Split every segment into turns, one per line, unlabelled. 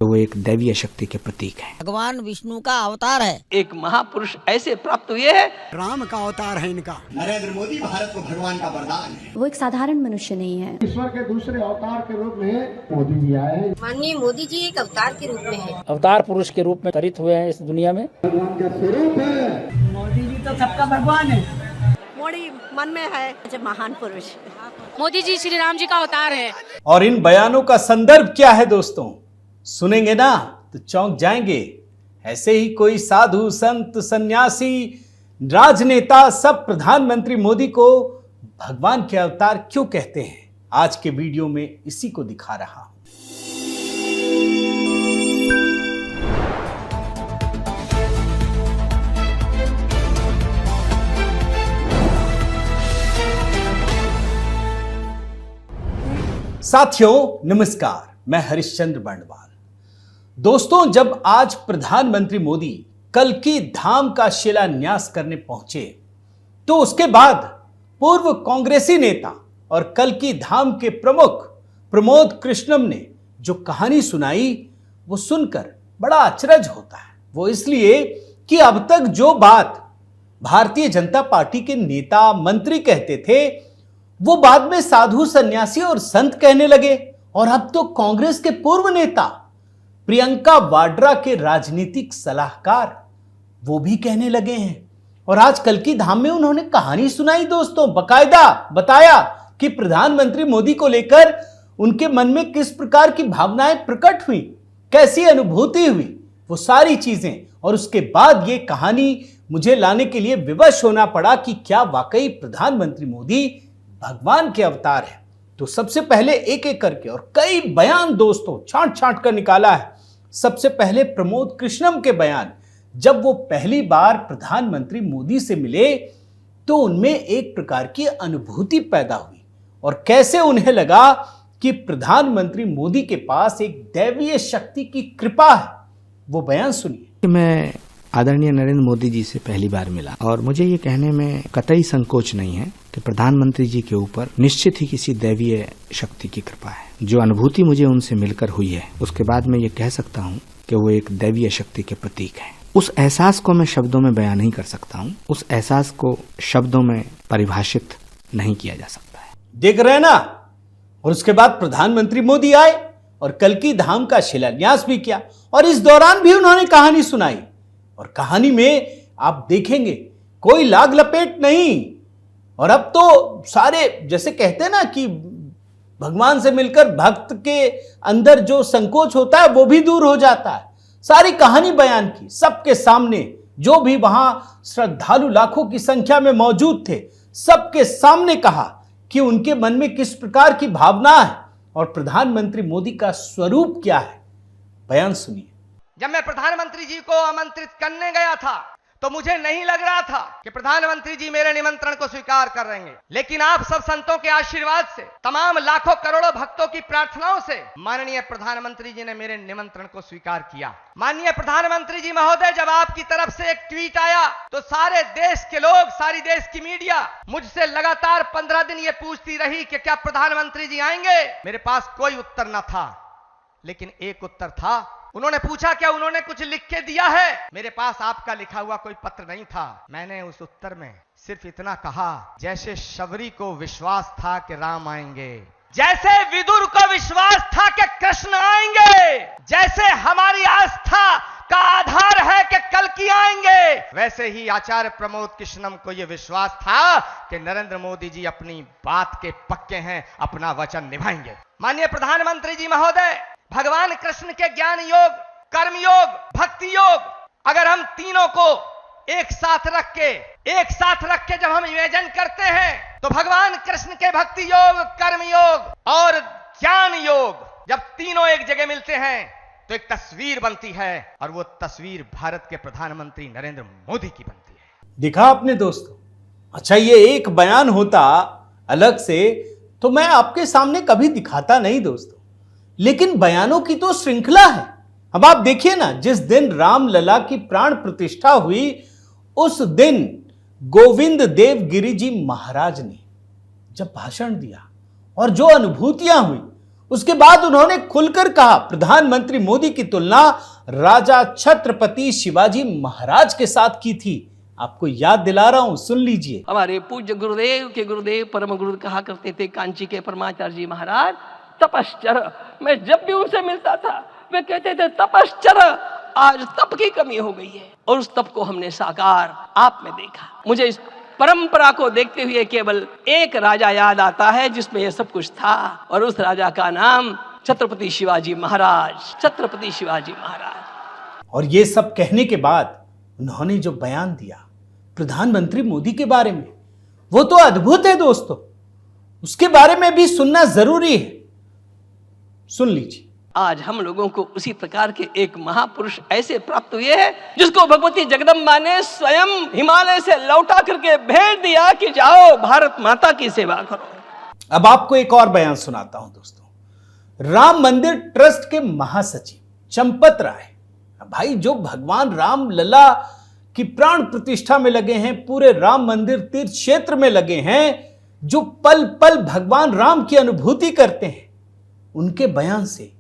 वो एक दैवीय शक्ति के प्रतीक है।
भगवान विष्णु का अवतार है।
एक महापुरुष ऐसे प्राप्त हुए हैं।
राम का अवतार है इनका।
नरेंद्र मोदी भारत को भगवान का वरदान है।
वो एक साधारण मनुष्य नहीं है।
ईश्वर के दूसरे अवतार के रूप में मोदी जी आए हैं।
माननीय मोदी जी एक अवतार के रूप में है।
अवतार पुरुष के रूप में तरित हुए हैं इस दुनिया में।
भगवान का स्वरूप है।
मोदी जी तो सबका भगवान है।
मोदी मन में है जब महान पुरुष।
मोदी जी श्री राम जी का अवतार है।
और इन बयानों का संदर्भ क्या है दोस्तों? सुनेंगे ना तो चौंक जाएंगे। ऐसे ही कोई साधु, संत, सन्यासी, राजनेता सब प्रधानमंत्री मोदी को भगवान के अवतार क्यों कहते हैं? आज के वीडियो में इसी को दिखा रहा हूं। साथियों नमस्कार, मैं हरिश्चंद्र बंडवाल। दोस्तों, जब आज प्रधानमंत्री मोदी कल्कि धाम का शिलान्यास करने पहुंचे तो उसके बाद पूर्व कांग्रेसी नेता और कल्कि धाम के प्रमुख प्रमोद कृष्णम ने जो कहानी सुनाई वो सुनकर बड़ा अचरज होता है। वो इसलिए कि अब तक जो बात भारतीय जनता पार्टी के नेता मंत्री कहते थे वो बाद में साधु, सन्यासी और संत कहने लगे। और अब तो कांग्रेस के पूर्व नेता प्रियंका वाड्रा के राजनीतिक सलाहकार वो भी कहने लगे हैं। और आज कल्कि धाम में उन्होंने कहानी सुनाई दोस्तों, बकायदा बताया कि प्रधानमंत्री मोदी को लेकर उनके मन में किस प्रकार की भावनाएं प्रकट हुई, कैसी अनुभूति हुई, वो सारी चीजें। और उसके बाद ये कहानी मुझे लाने के लिए विवश होना पड़ा कि क्या वाकई प्रधानमंत्री मोदी भगवान के अवतार है। तो सबसे पहले एक एक करके और कई बयान दोस्तों छांट छांट कर निकाला है। सबसे पहले प्रमोद कृष्णम के बयान। जब वो पहली बार प्रधानमंत्री मोदी से मिले तो उनमें एक प्रकार की अनुभूति पैदा हुई और कैसे उन्हें लगा कि प्रधानमंत्री मोदी के पास एक दैवीय शक्ति की कृपा है। वो बयान सुनिए।
मैं आदरणीय नरेंद्र मोदी जी से पहली बार मिला और मुझे ये कहने में कतई संकोच नहीं है कि प्रधानमंत्री जी के ऊपर निश्चित ही किसी दैवीय शक्ति की कृपा है। जो अनुभूति मुझे उनसे मिलकर हुई है उसके बाद मैं ये कह सकता हूँ कि वो एक दैवीय शक्ति के प्रतीक है। उस एहसास को मैं शब्दों में बयान नहीं कर सकता हूँ, उस एहसास को शब्दों में परिभाषित नहीं किया जा सकता है।
देख रहे हैं ना। और उसके बाद प्रधानमंत्री मोदी आए और कल्कि धाम का शिलान्यास भी किया और इस दौरान भी उन्होंने कहानी सुनाई। और कहानी में आप देखेंगे कोई लाग लपेट नहीं। और अब तो सारे जैसे कहते हैं ना कि भगवान से मिलकर भक्त के अंदर जो संकोच होता है वो भी दूर हो जाता है। सारी कहानी बयान की सबके सामने, जो भी वहां श्रद्धालु लाखों की संख्या में मौजूद थे सबके सामने कहा कि उनके मन में किस प्रकार की भावना है और प्रधानमंत्री मोदी का स्वरूप क्या है। बयान सुनिए।
जब मैं प्रधानमंत्री जी को आमंत्रित करने गया था तो मुझे नहीं लग रहा था कि प्रधानमंत्री जी मेरे निमंत्रण को स्वीकार कर लेंगे, लेकिन आप सब संतों के आशीर्वाद से, तमाम लाखों करोड़ों भक्तों की प्रार्थनाओं से माननीय प्रधानमंत्री जी ने मेरे निमंत्रण को स्वीकार किया। माननीय प्रधानमंत्री जी महोदय, जब आपकी तरफ से एक ट्वीट आया तो सारे देश के लोग, सारी देश की मीडिया मुझसे लगातार 15 दिन ये पूछती रही कि क्या प्रधानमंत्री जी आएंगे। मेरे पास कोई उत्तर न था, लेकिन एक उत्तर था। उन्होंने पूछा क्या उन्होंने कुछ लिख के दिया है। मेरे पास आपका लिखा हुआ कोई पत्र नहीं था। मैंने उस उत्तर में सिर्फ इतना कहा, जैसे शबरी को विश्वास था कि राम आएंगे, जैसे विदुर को विश्वास था कि कृष्ण आएंगे, जैसे हमारी आस्था का आधार है कि कल्कि आएंगे, वैसे ही आचार्य प्रमोद कृष्णम को यह विश्वास था कि नरेंद्र मोदी जी अपनी बात के पक्के हैं, अपना वचन निभाएंगे। माननीय प्रधानमंत्री जी महोदय, भगवान कृष्ण के ज्ञान योग, कर्म योग, भक्ति योग, अगर हम तीनों को एक साथ रख के जब हम इमेजिन करते हैं तो भगवान कृष्ण के भक्ति योग, कर्म योग और ज्ञान, योग, जब तीनों एक जगह मिलते हैं तो एक तस्वीर बनती है और वो तस्वीर भारत के प्रधानमंत्री नरेंद्र मोदी की बनती है।
देखा आपने दोस्तों, अच्छा ये एक बयान होता अलग से तो मैं आपके सामने कभी दिखाता नहीं दोस्तों, लेकिन बयानों की तो श्रृंखला है। अब आप देखिए ना, जिस दिन रामलला की प्राण प्रतिष्ठा हुई उस दिन गोविंद देव गिरि जी महाराज ने जब भाषण दिया और जो अनुभूतियां हुई, उसके बाद उन्होंने खुलकर कहा प्रधानमंत्री मोदी की तुलना राजा छत्रपति शिवाजी महाराज के साथ की थी। आपको याद दिला रहा हूं, सुन लीजिए।
हमारे पूज्य गुरुदेव के गुरुदेव परम गुरु कहा करते थे, कांची के परमाचार्य जी महाराज, तपश्चर। मैं जब भी उनसे मिलता था वे कहते थे तपश्चर। आज तप की कमी हो गई है और उस तप को हमने साकार आप में देखा। मुझे इस परंपरा को देखते हुए केवल एक राजा याद आता है जिसमें यह सब कुछ था, और उस राजा का नाम छत्रपति शिवाजी महाराज। छत्रपति शिवाजी महाराज।
और ये सब कहने के बाद उन्होंने जो बयान दिया प्रधानमंत्री मोदी के बारे में, वो तो अद्भुत है दोस्तों। उसके बारे में भी सुनना जरूरी है, सुन लीजिए।
आज हम लोगों को उसी प्रकार के एक महापुरुष ऐसे प्राप्त हुए हैं जिसको भगवती जगदम्बा ने स्वयं हिमालय से लौटा करके भेज दिया कि जाओ भारत माता की सेवा करो।
अब आपको एक और बयान सुनाता हूं दोस्तों। राम मंदिर ट्रस्ट के महासचिव चंपत राय, भाई जो भगवान राम लला की प्राण प्रतिष्ठा में लगे हैं, पूरे राम मंदिर तीर्थ क्षेत्र में लगे हैं, जो पल पल भगवान राम की अनुभूति करते हैं, उनके बयान से,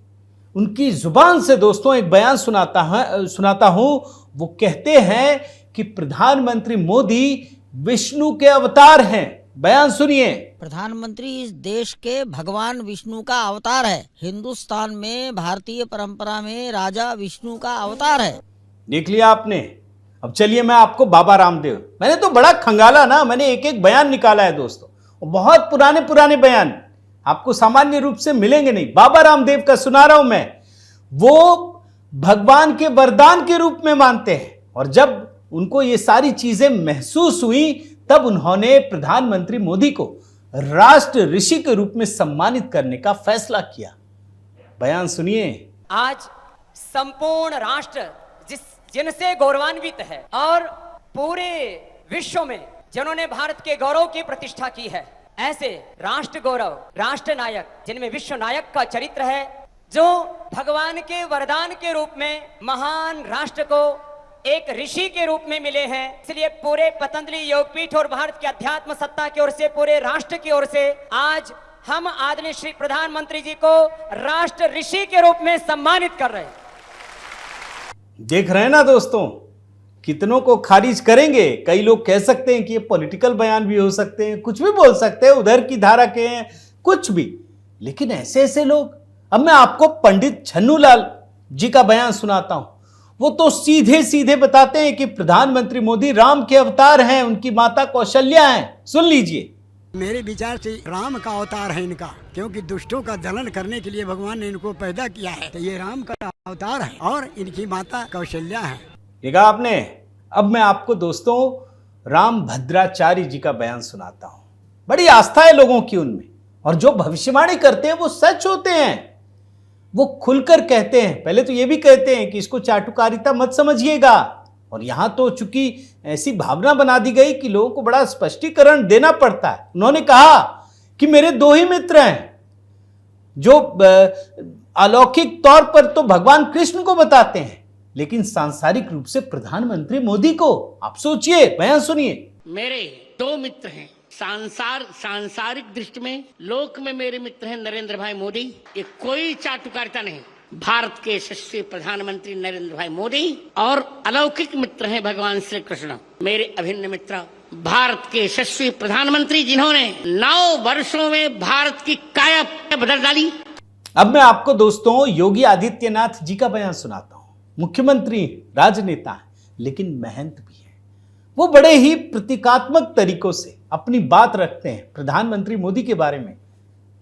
उनकी जुबान से दोस्तों एक बयान सुनाता हूं। वो कहते हैं कि प्रधानमंत्री मोदी विष्णु के अवतार हैं। बयान सुनिए।
प्रधानमंत्री इस देश के भगवान विष्णु का अवतार है। हिंदुस्तान में भारतीय परंपरा में राजा विष्णु का अवतार है।
देख लिया आपने। अब चलिए मैं आपको बाबा रामदेव, मैंने तो बड़ा खंगाला ना, मैंने एक एक बयान निकाला है दोस्तों, बहुत पुराने बयान आपको सामान्य रूप से मिलेंगे नहीं। बाबा रामदेव का सुना रहा हूं मैं। वो भगवान के वरदान के रूप में मानते हैं, और जब उनको ये सारी चीजें महसूस हुई तब उन्होंने प्रधानमंत्री मोदी को राष्ट्र ऋषि के रूप में सम्मानित करने का फैसला किया। बयान सुनिए।
आज संपूर्ण राष्ट्र जिनसे गौरवान्वित है और पूरे विश्व में जिन्होंने भारत के गौरव की प्रतिष्ठा की है, ऐसे राष्ट्र गौरव, राष्ट्र नायक जिनमें विश्व नायक का चरित्र है, जो भगवान के वरदान के रूप में महान राष्ट्र को एक ऋषि के रूप में मिले हैं। इसलिए पूरे पतंजलि योगपीठ और भारत की अध्यात्म सत्ता की ओर से, पूरे राष्ट्र की ओर से आज हम आदरणीय श्री प्रधानमंत्री जी को राष्ट्र ऋषि के रूप में सम्मानित कर रहे हैं।
देख रहे हैं ना दोस्तों, कितनों को खारिज करेंगे। कई लोग कह सकते हैं कि ये पॉलिटिकल बयान भी हो सकते हैं, कुछ भी बोल सकते हैं, उधर की धारा के हैं, कुछ भी, लेकिन ऐसे ऐसे लोग। अब मैं आपको पंडित छन्नूलाल जी का बयान सुनाता हूं। वो तो सीधे सीधे बताते हैं कि प्रधानमंत्री मोदी राम के अवतार हैं, उनकी माता कौशल्या हैं। सुन लीजिए।
मेरे विचार से राम का अवतार है इनका, क्योंकि दुष्टों का दलन करने के लिए भगवान ने इनको पैदा किया है, तो ये राम का अवतार है और इनकी माता कौशल्या है।
देखा आपने। अब मैं आपको दोस्तों राम भद्राचार्य जी का बयान सुनाता हूं। बड़ी आस्था है लोगों की उनमें, और जो भविष्यवाणी करते हैं वो सच होते हैं। वो खुलकर कहते हैं, पहले तो ये भी कहते हैं कि इसको चाटुकारिता मत समझिएगा, और यहां तो चूंकि ऐसी भावना बना दी गई कि लोगों को बड़ा स्पष्टीकरण देना पड़ता है। उन्होंने कहा कि मेरे दो ही मित्र हैं जो अलौकिक तौर पर तो भगवान कृष्ण को बताते हैं, लेकिन सांसारिक रूप से प्रधानमंत्री मोदी को। आप सोचिए, बयान सुनिए।
मेरे दो मित्र हैं, सांसारिक दृष्टि में, लोक में मेरे मित्र हैं नरेंद्र भाई मोदी। ये कोई चाटुकारिता नहीं, भारत के यशस्वी प्रधानमंत्री नरेंद्र भाई मोदी, और अलौकिक मित्र हैं भगवान श्री कृष्ण, मेरे अभिन्न मित्र, भारत के यशस्वी प्रधानमंत्री जिन्होंने 9 वर्षों में भारत की काया बदल डाली।
अब मैं आपको दोस्तों योगी आदित्यनाथ जी का बयान सुनाता हूं। मुख्यमंत्री, राजनेता है, लेकिन महंत भी है। वो बड़े ही प्रतीकात्मक तरीकों से अपनी बात रखते हैं प्रधानमंत्री मोदी के बारे में।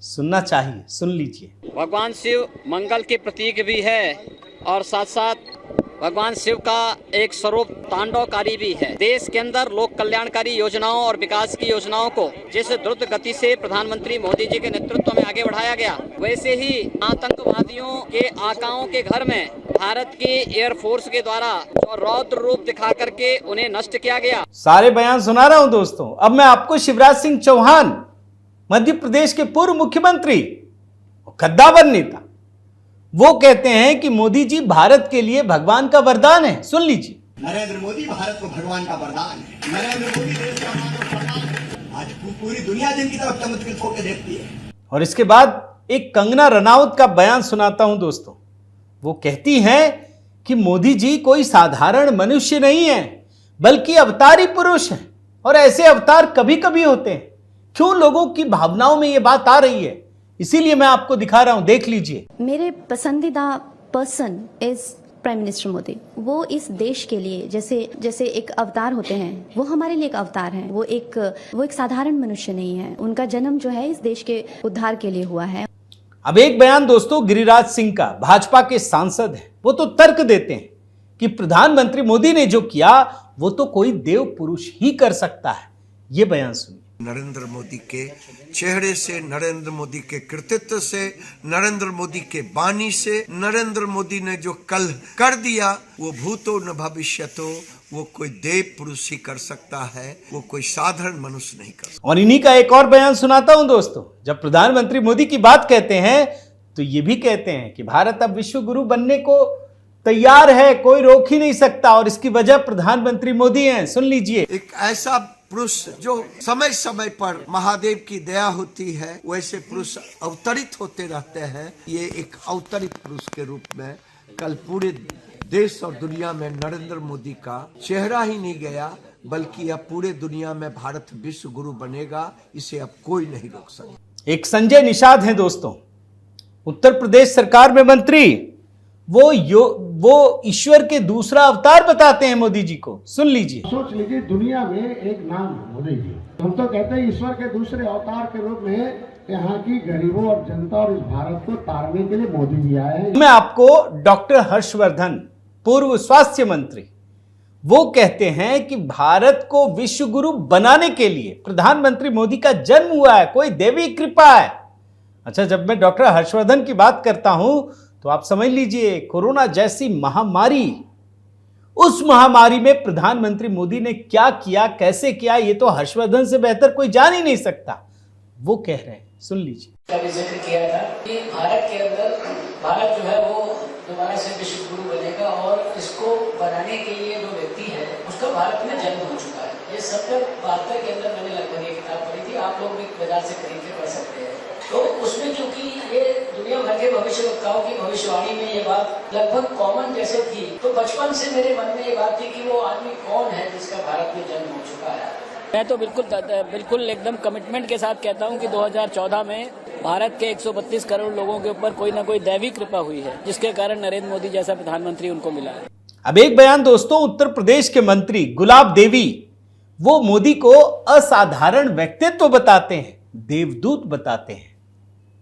सुनना चाहिए, सुन लीजिए।
भगवान शिव मंगल के प्रतीक भी है और साथ साथ
भगवान शिव का एक स्वरूप तांडवकारी भी है। देश के अंदर लोक कल्याणकारी योजनाओं और विकास की योजनाओं को जिस द्रुत गति से प्रधानमंत्री मोदी जी के नेतृत्व में आगे बढ़ाया गया, वैसे ही आतंकवादियों के आकाओं के घर में भारत की एयरफोर्स के द्वारा जो रौद्र रूप दिखा करके उन्हें नष्ट किया गया।
सारे बयान सुना रहा हूं दोस्तों। अब मैं आपको शिवराज सिंह चौहान, मध्य प्रदेश के पूर्व मुख्यमंत्री, कद्दावर नेता, वो कहते हैं कि मोदी जी भारत के लिए भगवान का वरदान है। सुन लीजिए।
नरेंद्र मोदी भारत को भगवान का वरदान है। नरेंद्र मोदी देश का मानव वरदान है। आज पूरी दुनिया जिनकी तरफ चमत्कृत होकर देखती है।
और इसके बाद एक कंगना रनौत का बयान सुनाता हूं दोस्तों। वो कहती हैं कि मोदी जी कोई साधारण मनुष्य नहीं है, बल्कि अवतारी पुरुष हैं, और ऐसे अवतार कभी कभी होते हैं। क्यों लोगों की भावनाओं में ये बात आ रही है, इसीलिए मैं आपको दिखा रहा हूं, देख लीजिए।
मेरे पसंदीदा person is prime minister Modi. वो इस देश के लिए जैसे एक अवतार होते हैं, वो हमारे लिए एक अवतार हैं। वो एक साधारण मनुष्य नहीं है। उनका जन्म जो है इस देश के उद्धार के लिए हुआ है।
अब एक बयान दोस्तों गिरिराज सिंह का, भाजपा के सांसद है। वो तो तर्क देते हैं कि प्रधानमंत्री मोदी ने जो किया वो तो कोई देव पुरुष ही कर सकता है। ये बयान सुनिए।
नरेंद्र मोदी के चेहरे से, नरेंद्र मोदी के कृतित्व से, नरेंद्र मोदी के वाणी से, नरेंद्र मोदी ने जो कल कर दिया वो भूतो न भविष्यतो, वो कोई देव पुरुष ही कर सकता है, वो कोई साधारण मनुष्य नहीं कर सकता।
और इन्हीं का एक और बयान सुनाता हूं दोस्तों। जब प्रधानमंत्री मोदी की बात कहते हैं तो ये भी कहते हैं कि भारत अब विश्व गुरु बनने को तैयार है, कोई रोक ही नहीं सकता, और इसकी वजह प्रधानमंत्री मोदी हैं। सुन लीजिए।
एक ऐसा पुरुष जो समय समय पर महादेव की दया होती है, वैसे पुरुष अवतरित होते रहते हैं। ये एक अवतरित पुरुष के रूप में कल पूरे देश और दुनिया में नरेंद्र मोदी का चेहरा ही नहीं गया, बल्कि अब पूरे दुनिया में भारत विश्व गुरु बनेगा। इसे अब कोई नहीं रोक सकता।
एक संजय निषाद हैं दोस्तों, उत्तर प्रदेश सरकार में मंत्री। वो ईश्वर के दूसरा अवतार बताते हैं मोदी जी को। सुन लीजिए।
सोच लीजिए, दुनिया में एक नाम है मोदी जी। हम तो कहते हैं ईश्वर के दूसरे अवतार के रूप में यहाँ की गरीबों और जनता और इस भारत को तारने के लिए मोदी जी आए हैं।
मैं आपको डॉक्टर हर्षवर्धन, पूर्व स्वास्थ्य मंत्री, वो कहते हैं कि भारत को विश्व गुरु बनाने के लिए प्रधानमंत्री मोदी का जन्म हुआ है, कोई देवी कृपा है। अच्छा, जब मैं डॉक्टर हर्षवर्धन की बात करता हूं तो आप समझ लीजिए, कोरोना जैसी महामारी, उस महामारी में प्रधानमंत्री मोदी ने क्या किया, कैसे किया, ये तो हर्षवर्धन से बेहतर कोई जान ही नहीं सकता। वो कह रहे हैं, सुन लीजिए।
जिक्र किया था कि भारत के अंदर भारत जो है वो दोबारा से विश्व गुरु बनेगा, और इसको बनाने के लिए जो व्यक्ति है उसका भारत में जन्म हो चुका है। ये 70-72 के अंदर मैंने लगभग ये किताब पढ़ी थी। आप लोग भी बाजार से खरीद के पढ़ सकते हैं। तो उसमें क्योंकि ये दुनिया भर के भविष्यवक्ताओं की भविष्यवाणी में ये बात लगभग कॉमन जैसे थी, तो बचपन से मेरे मन में ये बात थी कि वो आदमी कौन है जिसका भारत में जन्म हो चुका है। मैं तो बिल्कुल एकदम कमिटमेंट के साथ कहता हूँ कि 2014 में भारत के 132 करोड़ लोगों के ऊपर कोई ना कोई दैवी कृपा हुई है, जिसके कारण नरेंद्र मोदी जैसा प्रधानमंत्री उनको मिला है।
अब एक बयान दोस्तों, उत्तर प्रदेश के मंत्री गुलाब देवी, वो मोदी को असाधारण व्यक्तित्व बताते हैं, देवदूत बताते हैं।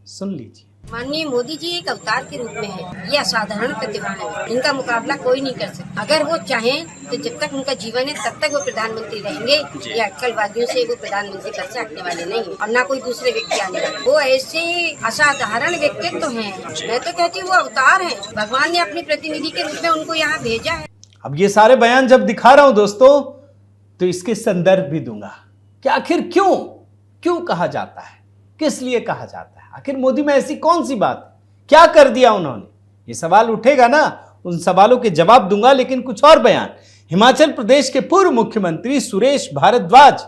सुन लीजिए।
माननीय मोदी जी एक अवतार के रूप में है। ये असाधारण प्रतिभा है, इनका मुकाबला कोई नहीं कर सकता। अगर वो चाहें तो जब तक उनका जीवन है तब तक वो प्रधानमंत्री रहेंगे। ये अटकलवादियों से वो प्रधानमंत्री पद से हटने वाले नहीं, और ना कोई दूसरे व्यक्ति आने वाले। वो ऐसे असाधारण व्यक्तित्व हैं। मैं तो कहती हूँ वो अवतार है, भगवान ने अपने प्रतिनिधि के रूप में उनको यहाँ भेजा है।
अब ये सारे बयान जब दिखा रहा हूं दोस्तों, तो इसके संदर्भ भी दूंगा कि आखिर क्यों कहा जाता है, किस लिए कहा जाता है, आखिर मोदी में ऐसी कौन सी बात, क्या कर दिया उन्होंने। ये सवाल उठेगा ना, उन सवालों के जवाब दूंगा। लेकिन कुछ और बयान। हिमाचल प्रदेश के पूर्व मुख्यमंत्री सुरेश भारद्वाज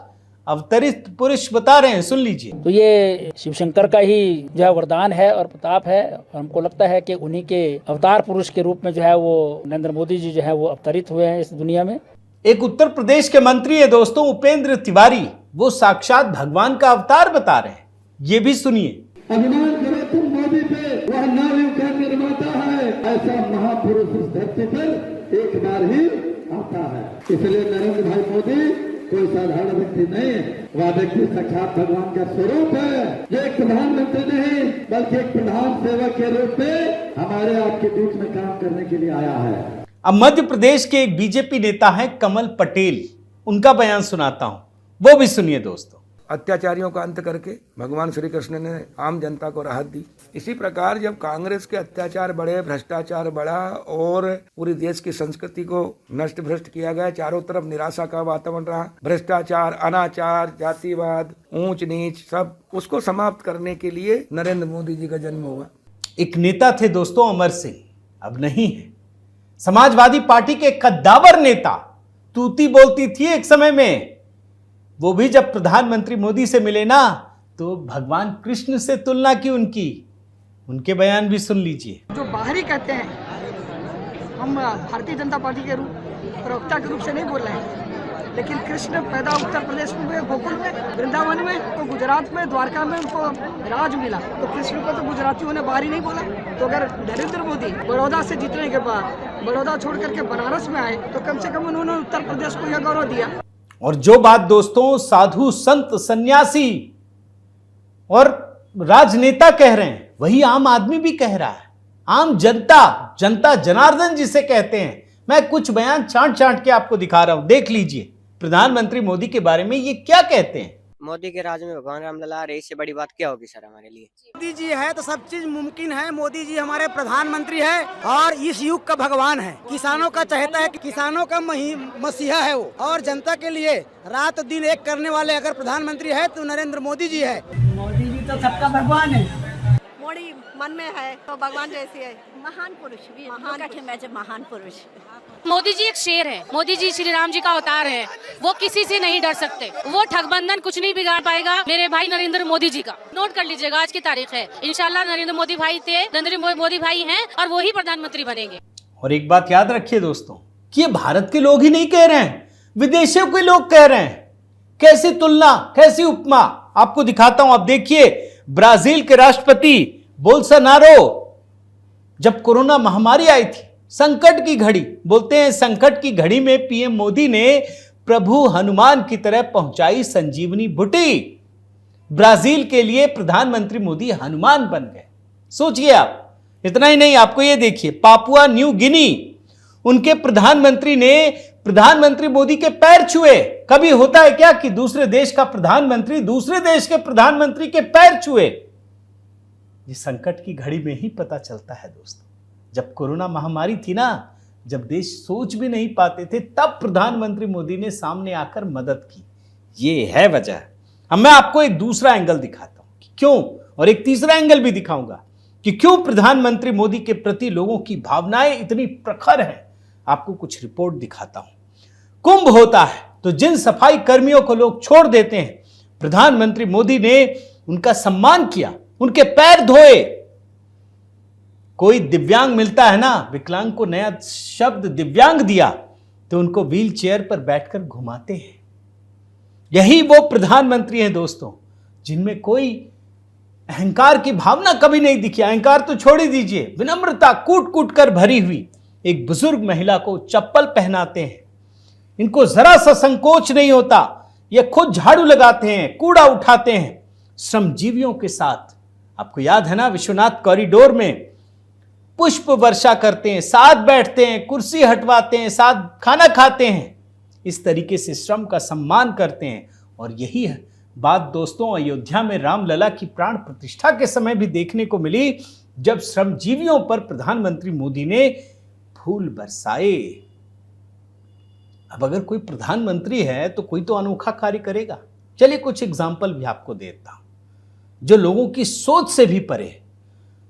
अवतरित पुरुष बता रहे हैं, सुन लीजिए।
तो ये शिवशंकर का ही जो है वरदान है और प्रताप है, और हमको लगता है कि उन्हीं के अवतार पुरुष के रूप में जो है वो नरेंद्र मोदी जी जो है वो अवतरित हुए हैं इस दुनिया में।
एक उत्तर प्रदेश के मंत्री है दोस्तों, उपेंद्र तिवारी, वो साक्षात भगवान का अवतार बता रहे हैं। ये भी सुनिए।
अभिमान करो तुम मोदी पे, वह नवयुग का निर्माता है। ऐसा महापुरुष इस धरती पर एक बार ही आता है। इसलिए नरेंद्र भाई मोदी कोई साधारण व्यक्ति नहीं है, वह व्यक्ति साक्षात भगवान का स्वरूप है। ये एक प्रधानमंत्री नहीं, बल्कि एक प्रधान सेवक के रूप में हमारे आपके बीच में काम करने के लिए आया है।
अब मध्य प्रदेश के एक बीजेपी नेता हैं कमल पटेल, उनका बयान सुनाता हूं, वो भी सुनिए दोस्तों।
अत्याचारियों का अंत करके भगवान श्री कृष्ण ने आम जनता को राहत दी। इसी प्रकार जब कांग्रेस के अत्याचार बढ़े, भ्रष्टाचार बढ़ा और पूरी देश की संस्कृति को नष्ट भ्रष्ट किया गया, चारों तरफ निराशा का वातावरण रहा, भ्रष्टाचार, अनाचार, जातिवाद, ऊंच नीच, सब उसको समाप्त करने के लिए नरेंद्र मोदी जी का जन्म हुआ।
एक नेता थे दोस्तों अमर सिंह, अब नहीं है। समाजवादी पार्टी के कद्दावर नेता, तूती बोलती थी एक समय में, वो भी जब प्रधानमंत्री मोदी से मिले ना तो भगवान कृष्ण से तुलना की उनकी। उनके बयान भी सुन लीजिए।
जो बाहरी कहते हैं, हम भारतीय जनता पार्टी के प्रवक्ता के रूप से नहीं बोल रहे हैं, लेकिन कृष्ण पैदा उत्तर प्रदेश में, गोकुल में, वृंदावन में, तो गुजरात में, द्वारका में उनको राज मिला, तो कृष्ण को तो गुजरातियों ने बाहरी नहीं बोला। तो अगर नरेंद्र मोदी बड़ौदा से जीतने के बाद बड़ौदा छोड़ करके बनारस में आए तो कम से कम उन्होंने उत्तर प्रदेश को यह गौरव दिया।
और जो बात दोस्तों साधु संत सन्यासी और राजनेता कह रहे हैं, वही आम आदमी भी कह रहा है। आम जनता, जनता जनार्दन जिसे कहते हैं। मैं कुछ बयान छांट के आपको दिखा रहा हूं, देख लीजिए प्रधानमंत्री मोदी के बारे में ये क्या कहते हैं।
मोदी के राज में भगवान रामलला आ रहे, इससे बड़ी बात क्या होगी सर हमारे लिए।
मोदी जी है तो सब चीज मुमकिन है। मोदी जी हमारे प्रधानमंत्री है और इस युग का भगवान है। किसानों का चहेता है, किसानों का मसीहा है वो, और जनता के लिए रात दिन एक करने वाले अगर प्रधानमंत्री है तो नरेंद्र मोदी जी है।
मोदी जी तो सबका भगवान है।
मोदी मन में है तो भगवान जैसी है, महान पुरुष भी, महान पुरुष।
मोदी जी एक शेर है, मोदी जी श्री राम जी का अवतार है, वो किसी से नहीं डर सकते, वो ठगबंधन कुछ नहीं बिगाड़ पाएगा मेरे भाई नरेंद्र मोदी जी का। नोट कर लीजिएगा, आज की तारीख है, इंशाल्लाह नरेंद्र मोदी भाई थे, नरेंद्र मोदी भाई हैं और वो ही प्रधानमंत्री बनेंगे।
और एक बात याद रखिए दोस्तों कि ये भारत के लोग ही नहीं कह रहे हैं, विदेशों के लोग कह रहे हैं। कैसी तुलना, कैसी उपमा, आपको दिखाता हूं। आप देखिए, ब्राजील के राष्ट्रपति बोल्सोनारो, जब कोरोना महामारी आई थी, संकट की घड़ी, बोलते हैं संकट की घड़ी में पीएम मोदी ने प्रभु हनुमान की तरह पहुंचाई संजीवनी बूटी। ब्राजील के लिए प्रधानमंत्री मोदी हनुमान बन गए। सोचिए आप। इतना ही नहीं, आपको ये देखिए, पापुआ न्यू गिनी, उनके प्रधानमंत्री ने प्रधानमंत्री मोदी के पैर छुए। कभी होता है क्या कि दूसरे देश का प्रधानमंत्री दूसरे देश के प्रधानमंत्री के पैर छुए? ये संकट की घड़ी में ही पता चलता है दोस्तों। जब कोरोना महामारी थी ना, जब देश सोच भी नहीं पाते थे, तब प्रधानमंत्री मोदी ने सामने आकर मदद की। ये है वजह। अब मैं आपको एक दूसरा एंगल दिखाता हूं कि क्यों, और एक तीसरा एंगल भी दिखाऊंगा कि क्यों प्रधानमंत्री मोदी के प्रति लोगों की भावनाएं इतनी प्रखर हैं। आपको कुछ रिपोर्ट दिखाता हूं। कुंभ होता है तो जिन सफाई कर्मियों को लोग छोड़ देते हैं, प्रधानमंत्री मोदी ने उनका सम्मान किया, उनके पैर धोए। कोई दिव्यांग मिलता है ना, विकलांग को नया शब्द दिव्यांग दिया, तो उनको व्हील चेयर पर बैठकर घुमाते हैं। यही वो प्रधानमंत्री हैं दोस्तों, जिनमें कोई अहंकार की भावना कभी नहीं दिखी। अहंकार तो छोड़ ही दीजिए, विनम्रता कूट कूट कर भरी हुई। एक बुजुर्ग महिला को चप्पल पहनाते हैं, इनको जरा सा संकोच नहीं होता। ये खुद झाड़ू लगाते हैं, कूड़ा उठाते हैं, श्रमजीवियों के साथ। आपको याद है ना, विश्वनाथ कॉरिडोर में पुष्प वर्षा करते हैं, साथ बैठते हैं, कुर्सी हटवाते हैं, साथ खाना खाते हैं। इस तरीके से श्रम का सम्मान करते हैं। और यही बात दोस्तों अयोध्या में रामलला की प्राण प्रतिष्ठा के समय भी देखने को मिली, जब श्रमजीवियों पर प्रधानमंत्री मोदी ने फूल बरसाए। अब अगर कोई प्रधानमंत्री है तो कोई तो अनोखा कार्य करेगा। चलिए कुछ एग्जाम्पल भी आपको देता हूं, जो लोगों की सोच से भी परे,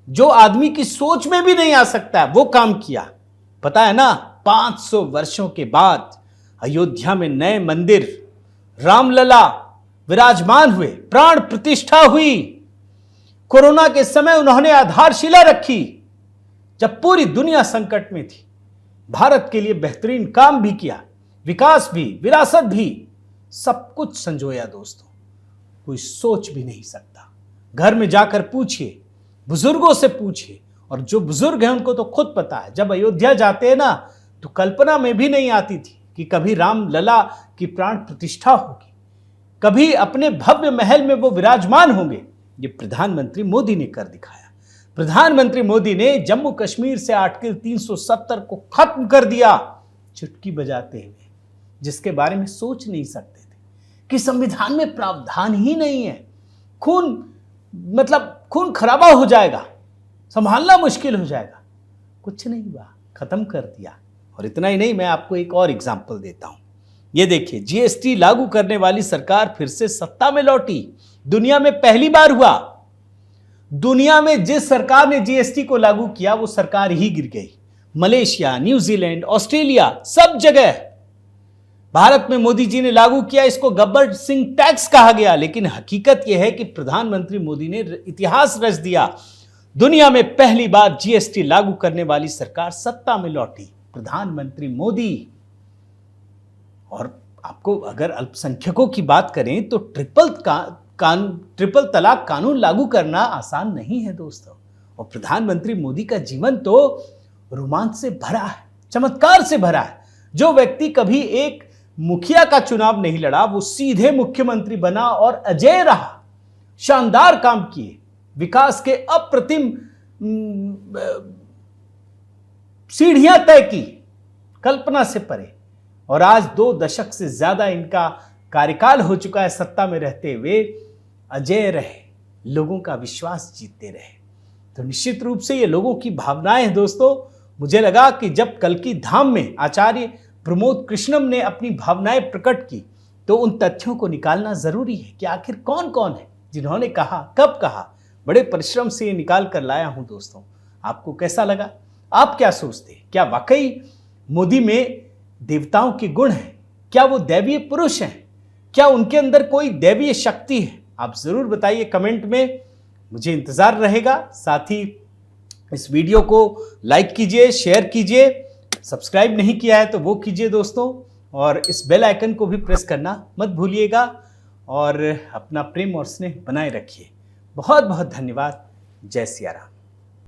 जो आदमी की सोच में भी नहीं आ सकता, वो काम किया। पता है ना, 500 वर्षों के बाद अयोध्या में नए मंदिर रामलला विराजमान हुए, प्राण प्रतिष्ठा हुई। कोरोना के समय उन्होंने आधारशिला रखी, जब पूरी दुनिया संकट में थी। भारत के लिए बेहतरीन काम भी किया, विकास भी, विरासत भी, सब कुछ संजोया दोस्तों। कोई सोच भी नहीं सकता। घर में जाकर पूछिए, बुजुर्गों से पूछिए, और जो बुजुर्ग हैं उनको तो खुद पता है। जब अयोध्या जाते हैं ना, तो कल्पना में भी नहीं आती थी कि कभी रामलला की प्राण प्रतिष्ठा होगी, कभी अपने भव्य महल में वो विराजमान होंगे। ये प्रधानमंत्री मोदी ने कर दिखाया। प्रधानमंत्री मोदी ने जम्मू कश्मीर से आर्टिकल 370 को खत्म कर दिया चुटकी बजाते हुए, जिसके बारे में सोच नहीं सकते थे कि संविधान में प्रावधान ही नहीं है, खून खराबा हो जाएगा, संभालना मुश्किल हो जाएगा। कुछ नहीं हुआ, खत्म कर दिया। और इतना ही नहीं, मैं आपको एक और एग्जाम्पल देता हूं। ये देखिए, जीएसटी लागू करने वाली सरकार फिर से सत्ता में लौटी। दुनिया में पहली बार हुआ। दुनिया में जिस सरकार ने जीएसटी को लागू किया वो सरकार ही गिर गई। मलेशिया, न्यूजीलैंड, ऑस्ट्रेलिया, सब जगह। भारत में मोदी जी ने लागू किया, इसको गब्बर सिंह टैक्स कहा गया, लेकिन हकीकत यह है कि प्रधानमंत्री मोदी ने इतिहास रच दिया। दुनिया में पहली बार जीएसटी लागू करने वाली सरकार सत्ता में लौटी, प्रधानमंत्री मोदी। और आपको अगर अल्पसंख्यकों की बात करें तो ट्रिपल तलाक कानून लागू करना आसान नहीं है दोस्तों। और प्रधानमंत्री मोदी का जीवन तो रोमांच से भरा है, चमत्कार से भरा है। जो व्यक्ति कभी एक मुखिया का चुनाव नहीं लड़ा, वो सीधे मुख्यमंत्री बना और अजेय रहा। शानदार काम किए, विकास के अप्रतिम सीढ़ियां तय की, कल्पना से परे। और आज 2 दशक से ज्यादा इनका कार्यकाल हो चुका है सत्ता में रहते हुए, अजेय रहे, लोगों का विश्वास जीतते रहे। तो निश्चित रूप से ये लोगों की भावनाएं हैं दोस्तों। मुझे लगा कि जब कल्कि धाम में आचार्य प्रमोद कृष्णम ने अपनी भावनाएं प्रकट की, तो उन तथ्यों को निकालना जरूरी है कि आखिर कौन कौन है जिन्होंने कहा, कब कहा। बड़े परिश्रम से ये निकाल कर लाया हूं दोस्तों। आपको कैसा लगा? आप क्या सोचते? क्या वाकई मोदी में देवताओं के गुण हैं? क्या वो दैवीय पुरुष हैं? क्या उनके अंदर कोई दैवीय शक्ति है? आप जरूर बताइए कमेंट में, मुझे इंतजार रहेगा। साथ ही इस वीडियो को लाइक कीजिए, शेयर कीजिए, सब्सक्राइब नहीं किया है तो वो कीजिए दोस्तों, और इस बेल आइकन को भी प्रेस करना मत भूलिएगा। और अपना प्रेम और स्नेह बनाए रखिए। बहुत बहुत धन्यवाद। जय सिया राम।